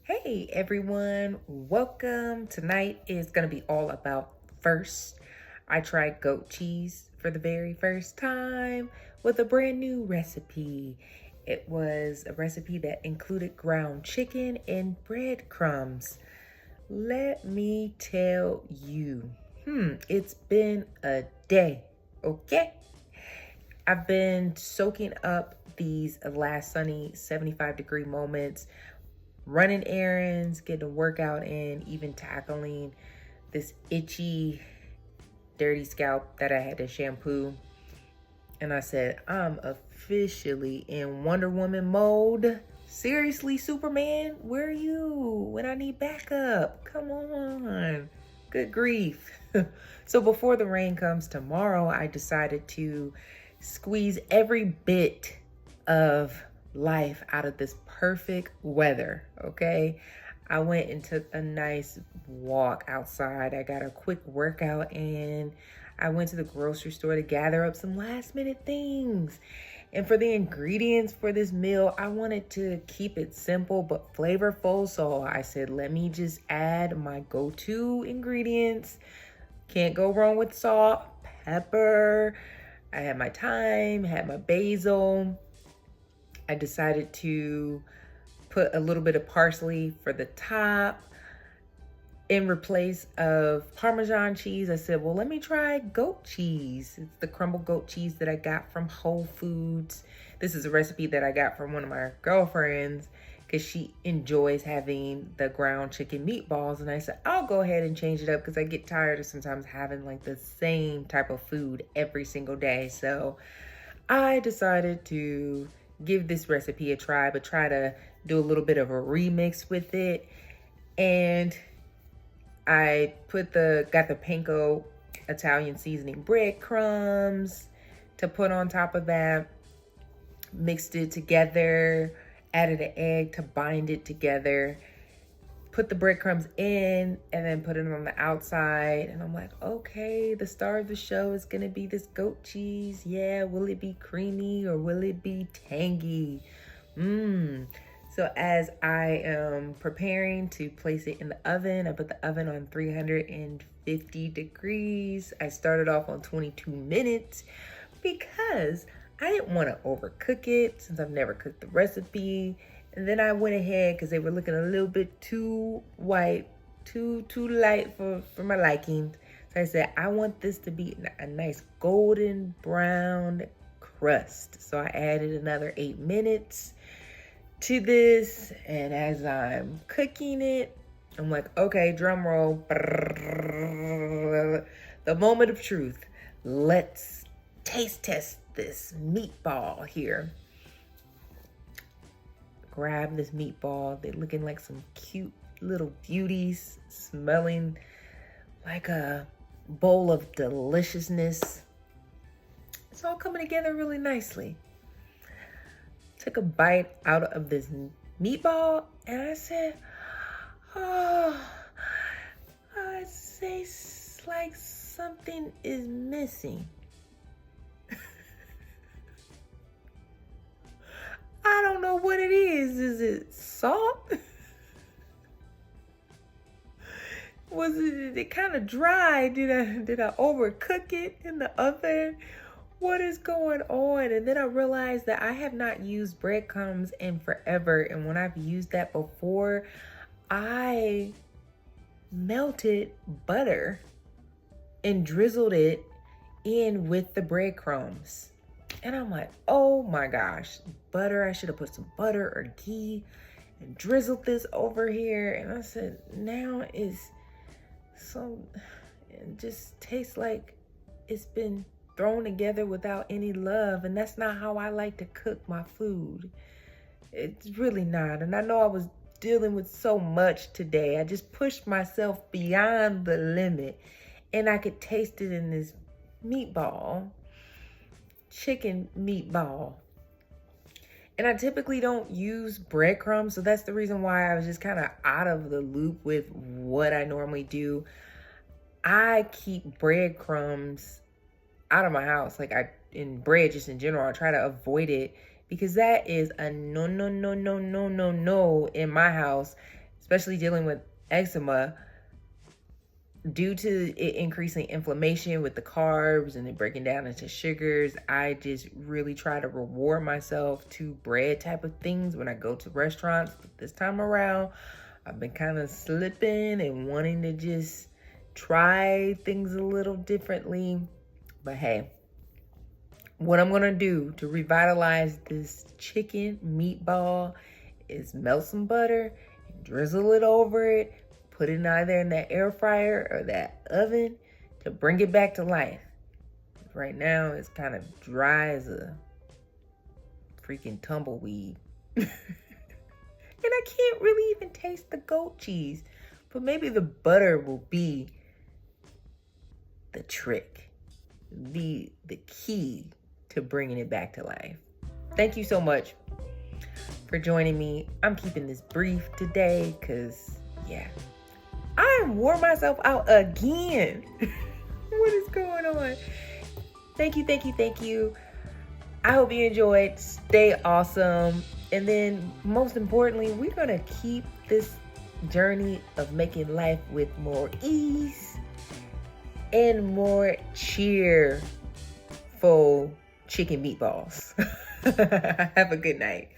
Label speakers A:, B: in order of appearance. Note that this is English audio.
A: Hey everyone, welcome. Tonight is going to be all about first. I tried goat cheese for the very first time with a brand new recipe. It was a recipe that included ground chicken and breadcrumbs. Let me tell you, it's been a day, okay? I've been soaking up these last sunny 75-degree moments, running errands, getting a workout in, even tackling this itchy, dirty scalp that I had to shampoo. And I said, I'm officially in Wonder Woman mode. Seriously, Superman, where are you when I need backup? Come on. Good grief. So before the rain comes tomorrow, I decided to squeeze every bit of life out of this perfect weather, okay? I went and took a nice walk outside. I got a quick workout in. I went to the grocery store to gather up some last minute things. And for the ingredients for this meal, I wanted to keep it simple but flavorful. So I said, let me just add my go-to ingredients. Can't go wrong with salt, pepper. I had my thyme, had my basil. I decided to put a little bit of parsley for the top. In replace of Parmesan cheese, I said, well, let me try goat cheese. It's the crumbled goat cheese that I got from Whole Foods. This is a recipe that I got from one of my girlfriends because she enjoys having the ground chicken meatballs. And I said, I'll go ahead and change it up because I get tired of sometimes having like the same type of food every single day. So I decided to give this recipe a try, but try to do a little bit of a remix with it. And I got the panko Italian seasoning breadcrumbs to put on top of that, mixed it together, added an egg to bind it together, put the breadcrumbs in, and then put it on the outside. And I'm like, okay, the star of the show is gonna be this goat cheese. Yeah, will it be creamy or will it be tangy? So as I am preparing to place it in the oven, I put the oven on 350 degrees. I started off on 22 minutes because I didn't want to overcook it since I've never cooked the recipe. And then I went ahead because they were looking a little bit too white, too light for my liking. So I said, I want this to be a nice golden brown crust. So I added another 8 minutes to this, and as I'm cooking it, I'm like, okay, drum roll. The moment of truth. Let's taste test this meatball here. Grab this meatball. They're looking like some cute little beauties, smelling like a bowl of deliciousness. It's all coming together really nicely. Took a bite out of this meatball and I said, oh, it tastes like something is missing. I don't know what it is. Is it salt? Was it kind of dry? Did I overcook it in the oven? What is going on? And then I realized that I have not used breadcrumbs in forever. And when I've used that before, I melted butter and drizzled it in with the breadcrumbs. And I'm like, oh my gosh, butter. I should have put some butter or ghee and drizzled this over here. And I said, now it's so, it just tastes like it's been thrown together without any love, and that's not how I like to cook my food. It's really not. And I know I was dealing with so much today. I just pushed myself beyond the limit, and I could taste it in this meatball, chicken meatball. And I typically don't use breadcrumbs, so that's the reason why I was just kind of out of the loop with what I normally do. I keep breadcrumbs out of my house, like in bread just in general. I try to avoid it because that is a no in my house. especially dealing with eczema, due to it increasing inflammation with the carbs and it breaking down into sugars, I just really try to reward myself to bread type of things when I go to restaurants. But this time around, I've been kind of slipping and wanting to just try things a little differently. But hey, what I'm gonna do to revitalize this chicken meatball is melt some butter, drizzle it over it, put it either in that air fryer or that oven to bring it back to life. Right now, it's kind of dry as a freaking tumbleweed. And I can't really even taste the goat cheese. But maybe the butter will be the trick, the key to bringing it back to life. Thank you so much for joining me. I'm keeping this brief today because, yeah, I wore myself out again. What is going on? Thank you. I hope you enjoyed. Stay awesome. And then most importantly, we're going to keep this journey of making life with more ease and more cheerful chicken meatballs. Have a good night.